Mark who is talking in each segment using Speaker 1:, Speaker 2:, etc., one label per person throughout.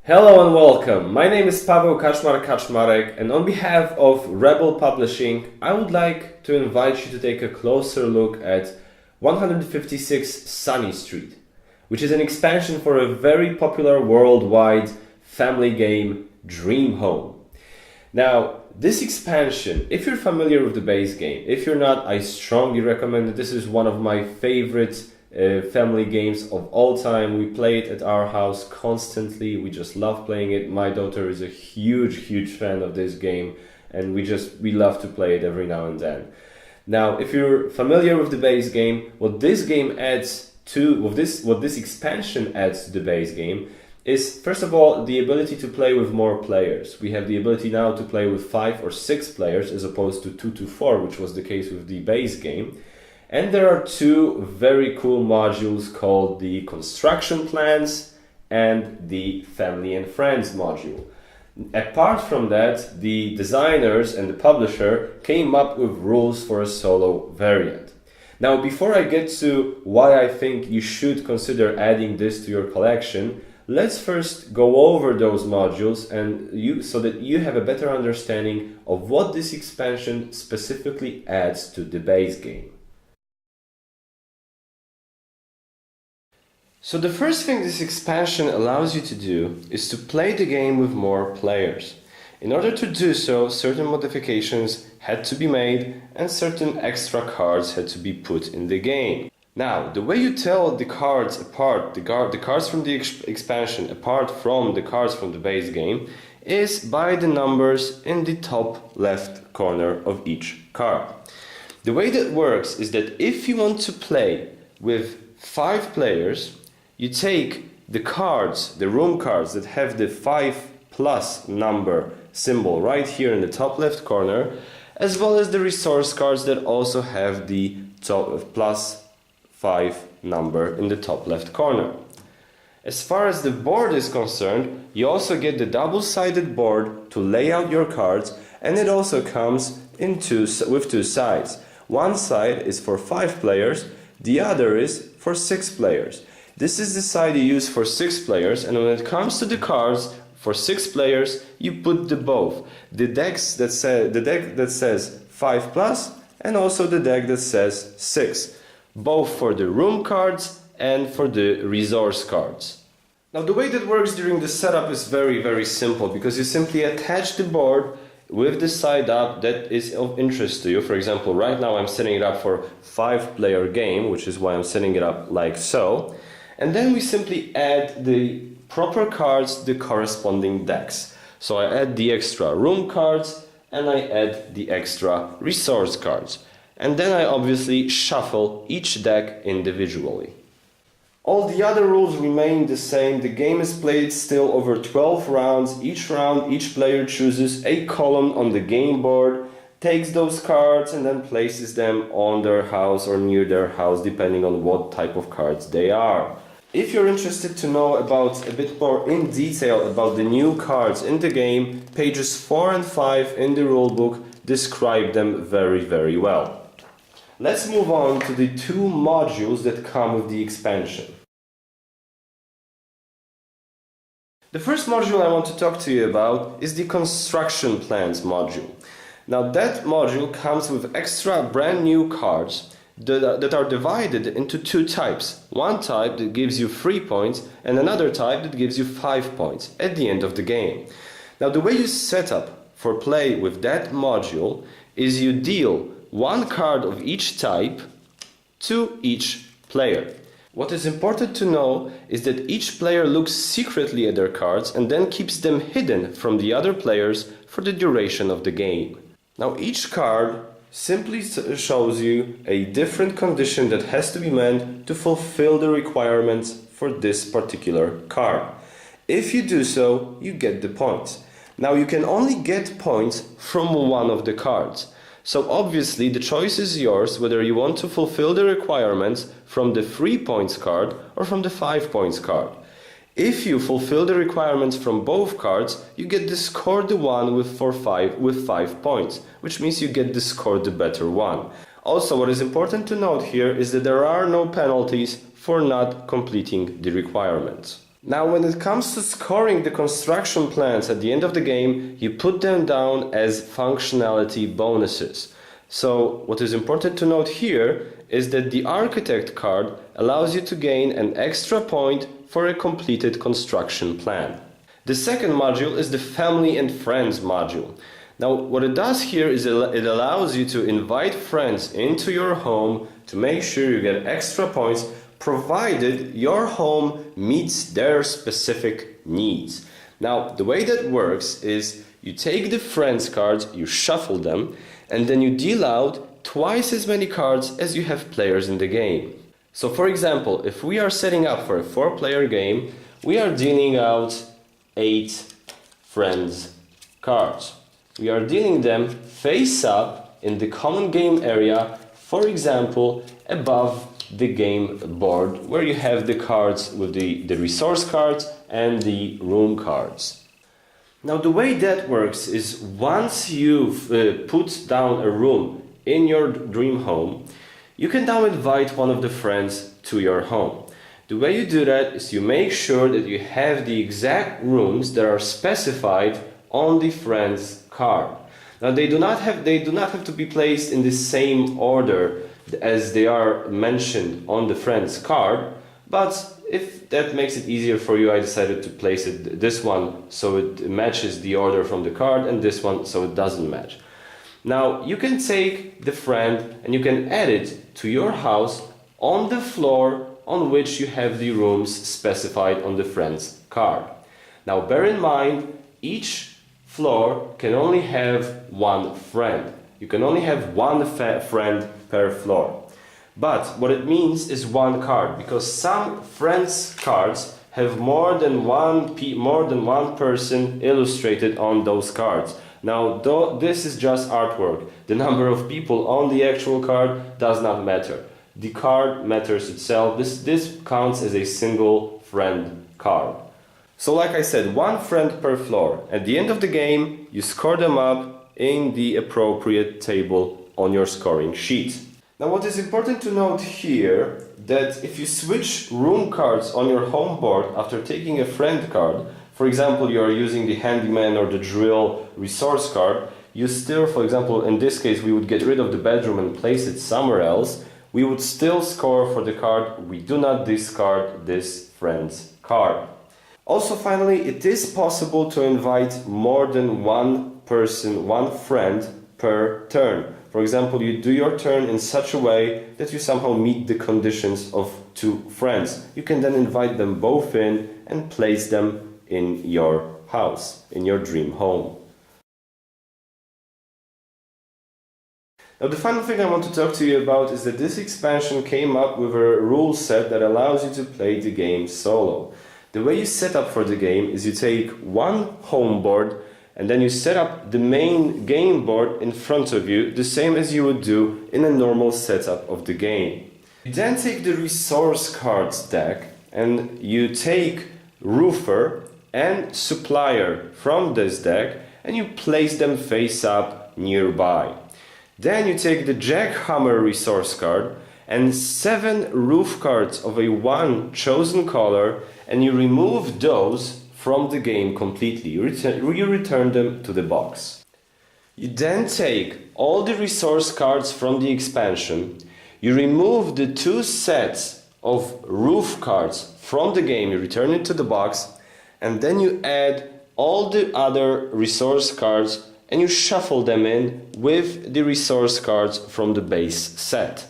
Speaker 1: Hello and welcome. My name is Paweł Kaczmarek, and on behalf of Rebel Publishing, I would like to invite you to take a closer look at 156 Sunny Street, which is an expansion for a very popular worldwide family game, Dream Home. Now, this expansion, if you're familiar with the base game, if you're not, I strongly recommend it. This is one of my favorite family games of all time. We play it at our house constantly. We just love playing it. My daughter is a huge fan of this game, and we love to play it every now and then. Now, if you're familiar with the base game, what this expansion adds to the base game is, first of all, the ability to play with more players. We have the ability now to play with 5 or 6 players as opposed to 2-4, which was the case with the base game. And there are 2 very cool modules called the Construction Plans and the Family and Friends module. Apart from that, the designers and the publisher came up with rules for a solo variant. Now, before I get to why I think you should consider adding this to your collection, let's first go over those modules so that you have a better understanding of what this expansion specifically adds to the base game. So the first thing this expansion allows you to do is to play the game with more players. In order to do so, certain modifications had to be made and certain extra cards had to be put in the game. Now, the way you tell the cards apart, the cards from the expansion apart from the cards from the base game, is by the numbers in the top left corner of each card. The way that works is that if you want to play with 5 players, you take the cards, the room cards that have the 5+ number symbol right here in the top left corner, as well as the resource cards that also have the +5 number in the top left corner. As far as the board is concerned, you also get the double-sided board to lay out your cards, and it also comes with 2 sides. One side is for 5 players, the other is for 6 players. This is the side you use for 6 players, and when it comes to the cards for 6 players, you put the both. The deck that says 5+, and also the deck that says 6. Both for the room cards and for the resource cards. Now, the way that works during the setup is very simple, because you simply attach the board with the side up that is of interest to you. For example, right now I'm setting it up for 5-player game, which is why I'm setting it up like so. And then we simply add the proper cards to the corresponding decks. So I add the extra room cards and I add the extra resource cards. And then I obviously shuffle each deck individually. All the other rules remain the same. The game is played still over 12 rounds. Each round, each player chooses a column on the game board, takes those cards and then places them on their house or near their house, depending on what type of cards they are. If you're interested to know about a bit more in detail about the new cards in the game, pages 4 and 5 in the rulebook describe them very well. Let's move on to the 2 modules that come with the expansion. The first module I want to talk to you about is the Construction Plans module. Now, that module comes with extra brand new cards that are divided into 2 types. One type that gives you 3 points and another type that gives you 5 points at the end of the game. Now, the way you set up for play with that module is you deal 1 card of each type to each player. What is important to know is that each player looks secretly at their cards and then keeps them hidden from the other players for the duration of the game. Now, each card simply shows you a different condition that has to be met to fulfill the requirements for this particular card. If you do so, you get the points. Now, you can only get points from one of the cards. So obviously the choice is yours whether you want to fulfill the requirements from the 3 points card or from the 5 points card. If you fulfill the requirements from both cards, you get the score the one with 5 points, which means you get the score the better one. Also, what is important to note here is that there are no penalties for not completing the requirements. Now, when it comes to scoring the construction plans at the end of the game, you put them down as functionality bonuses. So, what is important to note here is that the architect card allows you to gain an extra point for a completed construction plan. The second module is the family and friends module. Now, what it does here is it allows you to invite friends into your home to make sure you get extra points, provided your home meets their specific needs. Now, the way that works is you take the friends cards, you shuffle them, and then you deal out twice as many cards as you have players in the game. So, for example, if we are setting up for a 4-player game, we are dealing out 8 friends cards. We are dealing them face up in the common game area, for example, above the game board, where you have the cards with the resource cards and the room cards. Now, the way that works is once you've put down a room in your dream home, you can now invite one of the friends to your home. The way you do that is you make sure that you have the exact rooms that are specified on the friends card. Now, they do not have to be placed in the same order as they are mentioned on the friends card, but if that makes it easier for you, I decided to place it this one so it matches the order from the card, and this one so it doesn't match. Now, you can take the friend and you can add it to your house on the floor on which you have the rooms specified on the friends card. Now, bear in mind, each floor can only have one friend. You can only have one friend per floor. But what it means is one card, because some friends cards have more than one person illustrated on those cards. Now, this is just artwork. The number of people on the actual card does not matter. The card matters itself. This counts as a single friend card. So like I said, one friend per floor. At the end of the game, you score them up in the appropriate table on your scoring sheet. Now, what is important to note here, that if you switch room cards on your home board after taking a friend card, for example, you are using the handyman or the drill resource card, you still, for example, in this case, we would get rid of the bedroom and place it somewhere else, we would still score for the card. We do not discard this friend's card. Also, finally, it is possible to invite more than one person, one friend per turn. For example, you do your turn in such a way that you somehow meet the conditions of 2 friends. You can then invite them both in and place them in your house, in your dream home. Now, the final thing I want to talk to you about is that this expansion came up with a rule set that allows you to play the game solo. The way you set up for the game is you take one home board and then you set up the main game board in front of you, the same as you would do in a normal setup of the game. You then take the resource cards deck and you take roofer and supplier from this deck and you place them face up nearby. Then you take the jackhammer resource card and 7 roof cards of a one chosen color and you remove those from the game completely. You return them to the box. You then take all the resource cards from the expansion, you remove the 2 sets of roof cards from the game, you return it to the box, and then you add all the other resource cards and you shuffle them in with the resource cards from the base set.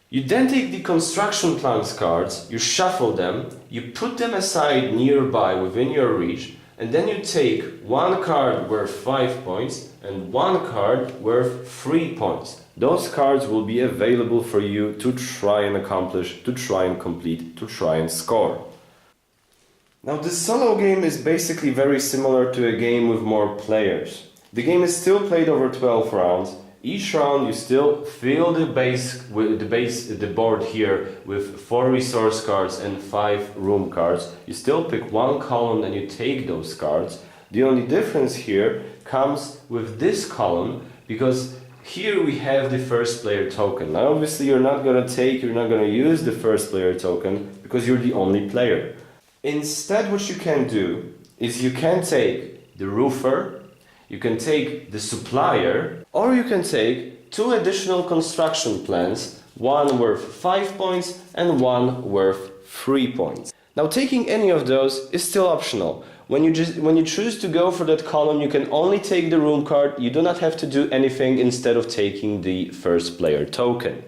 Speaker 1: You then take the construction plans cards, you shuffle them, you put them aside nearby within your reach, and then you take one card worth 5 points and one card worth 3 points. Those cards will be available for you to try and accomplish, to try and complete, to try and score. Now, the solo game is basically very similar to a game with more players. The game is still played over 12 rounds. Each round you still fill the board here with 4 resource cards and 5 room cards. You still pick one column and you take those cards. The only difference here comes with this column, because here we have the first player token. Now obviously you're not going to use the first player token because you're the only player. Instead, what you can do is you can take the roofer, you can take the supplier, or you can take 2 additional construction plans, one worth 5 points and one worth 3 points. Now, taking any of those is still optional. When you choose to go for that column, you can only take the room card. You do not have to do anything instead of taking the first player token.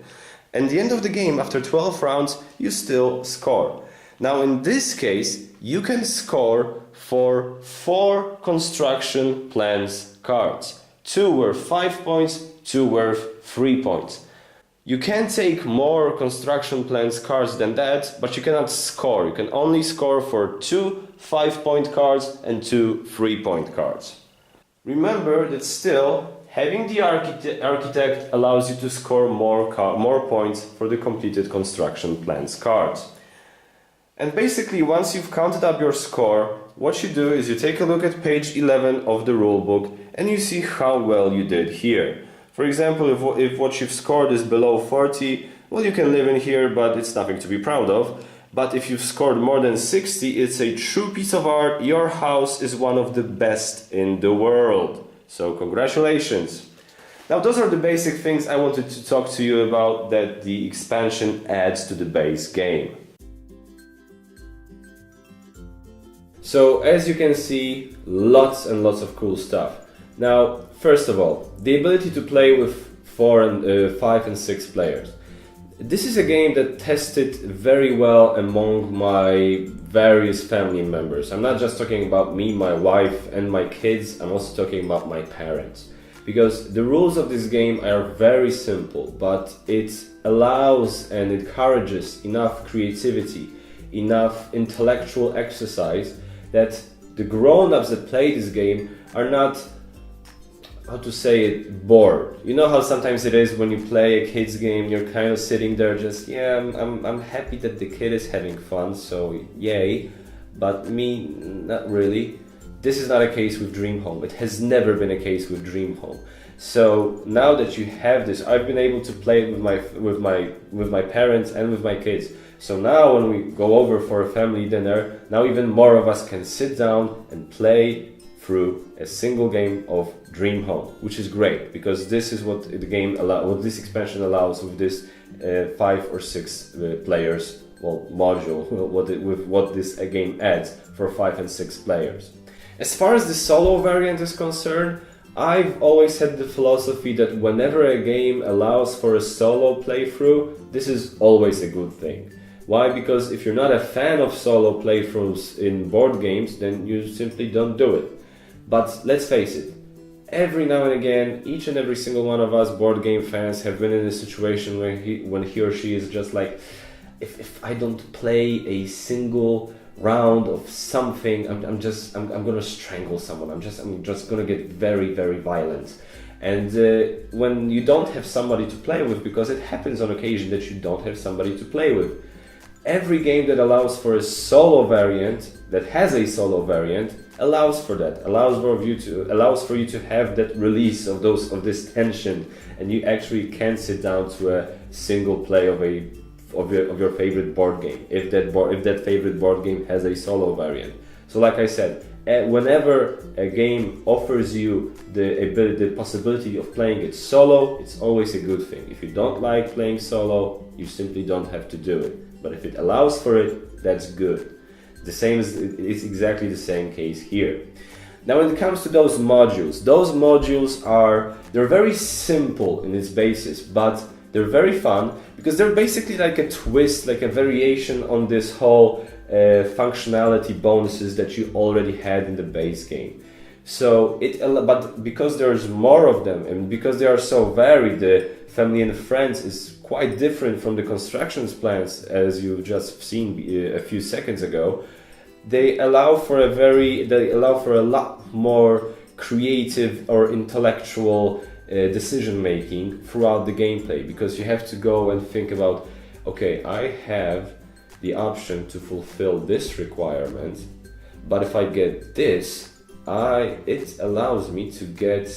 Speaker 1: At the end of the game, after 12 rounds, you still score. Now, in this case, you can score for 4 construction plans cards. 2 worth 5 points, 2 worth 3 points. You can take more construction plans cards than that, but you cannot score. You can only score for 2 5-point cards and 2 3-point cards. Remember that still, having the architect allows you to score more points for the completed construction plans cards. And basically, once you've counted up your score, what you do is you take a look at page 11 of the rulebook and you see how well you did here. For example, if what you've scored is below 40, well, you can live in here, but it's nothing to be proud of. But if you've scored more than 60, it's a true piece of art. Your house is one of the best in the world. So congratulations. Now, those are the basic things I wanted to talk to you about that the expansion adds to the base game. So, as you can see, lots and lots of cool stuff. Now, first of all, the ability to play with 5 and 6 players. This is a game that tested very well among my various family members. I'm not just talking about me, my wife and my kids, I'm also talking about my parents. Because the rules of this game are very simple, but it allows and encourages enough creativity, enough intellectual exercise that the grown-ups that play this game are not, how to say it, bored. You know how sometimes it is when you play a kid's game, you're kind of sitting there just, yeah, I'm happy that the kid is having fun, so yay, but me, not really. This is not a case with Dream Home. It has never been a case with Dream Home. So now that you have this, I've been able to play it with my parents and with my kids. So now when we go over for a family dinner, now even more of us can sit down and play through a single game of Dream Home, which is great because this is what the game what this expansion allows with this 5 or 6 players, well, module, with what this game adds for 5 and 6 players. As far as the solo variant is concerned, I've always had the philosophy that whenever a game allows for a solo playthrough, this is always a good thing. Why? Because if you're not a fan of solo playthroughs in board games, then you simply don't do it. But let's face it, every now and again, each and every single one of us board game fans have been in a situation when he or she is just like, if I don't play a single round of something, I'm gonna strangle someone. I'm just gonna get very, very violent. And when you don't have somebody to play with, because it happens on occasion that you don't have somebody to play with, every game that allows for a solo variant, that has a solo variant, allows for that. Allows for you to have that release of this tension, and you actually can sit down to a single play of your favorite board game, if that favorite board game has a solo variant. So like I said, whenever a game offers you the possibility of playing it solo, it's always a good thing. If you don't like playing solo, you simply don't have to do it. But if it allows for it, that's good. It's exactly the same case here. Now when it comes to those modules they're very simple in its basis, but they're very fun because they're basically like a twist, like a variation on this whole functionality bonuses that you already had in the base game. So but because there's more of them and because they are so varied, the family and friends is quite different from the constructions plans as you just seen a few seconds ago. They allow for a lot more creative or intellectual decision making throughout the gameplay, because you have to go and think about, okay, I have the option to fulfill this requirement, but if I get this, it allows me to get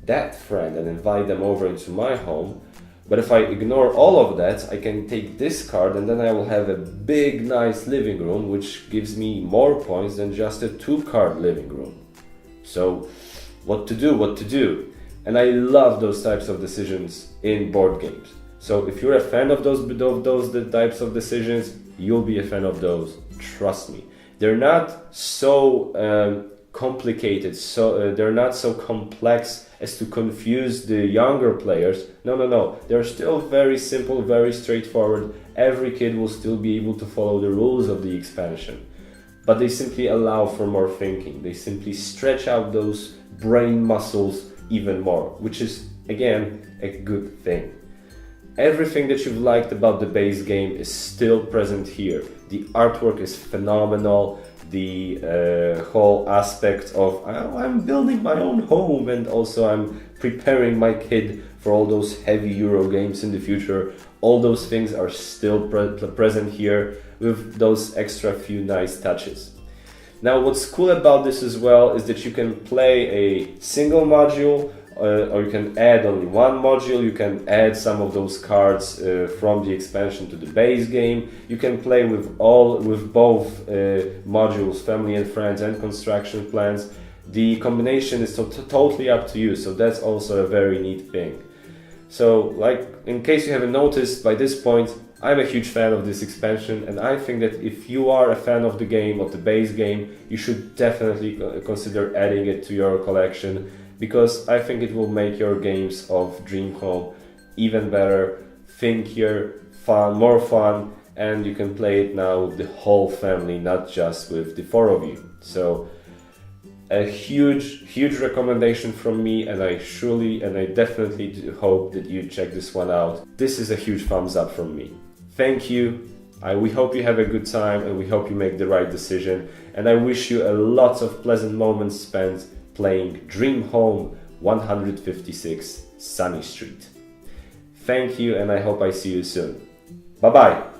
Speaker 1: that friend and invite them over into my home. But if I ignore all of that, I can take this card and then I will have a big, nice living room, which gives me more points than just a 2-card living room. So, what to do? And I love those types of decisions in board games. So if you're a fan of those types of decisions, you'll be a fan of those. Trust me. They're not so complicated, they're not so complex as to confuse the younger players. No. They're still very simple, very straightforward. Every kid will still be able to follow the rules of the expansion. But they simply allow for more thinking. They simply stretch out those brain muscles even more, which is, again, a good thing. Everything that you've liked about the base game is still present here. The artwork is phenomenal. The whole aspect of I'm building my own home, and also I'm preparing my kid for all those heavy Euro games in the future. All those things are still present here with those extra few nice touches. Now, what's cool about this as well is that you can play a single module, or you can add only one module. You can add some of those cards from the expansion to the base game. You can play with both modules, family and friends, and construction plans. The combination is totally up to you, so that's also a very neat thing. So, like, in case you haven't noticed by this point, I'm a huge fan of this expansion, and I think that if you are a fan of the game, of the base game, you should definitely consider adding it to your collection, because I think it will make your games of Dream Home even better, thinkier, more fun, and you can play it now with the whole family, not just with the 4 of you. So a huge recommendation from me, and I definitely hope that you check this one out. This is a huge thumbs up from me. Thank you. We hope you have a good time, and we hope you make the right decision, and I wish you a lot of pleasant moments spent playing Dream Home 156 Sunny Street. Thank you, and I hope I see you soon. Bye bye.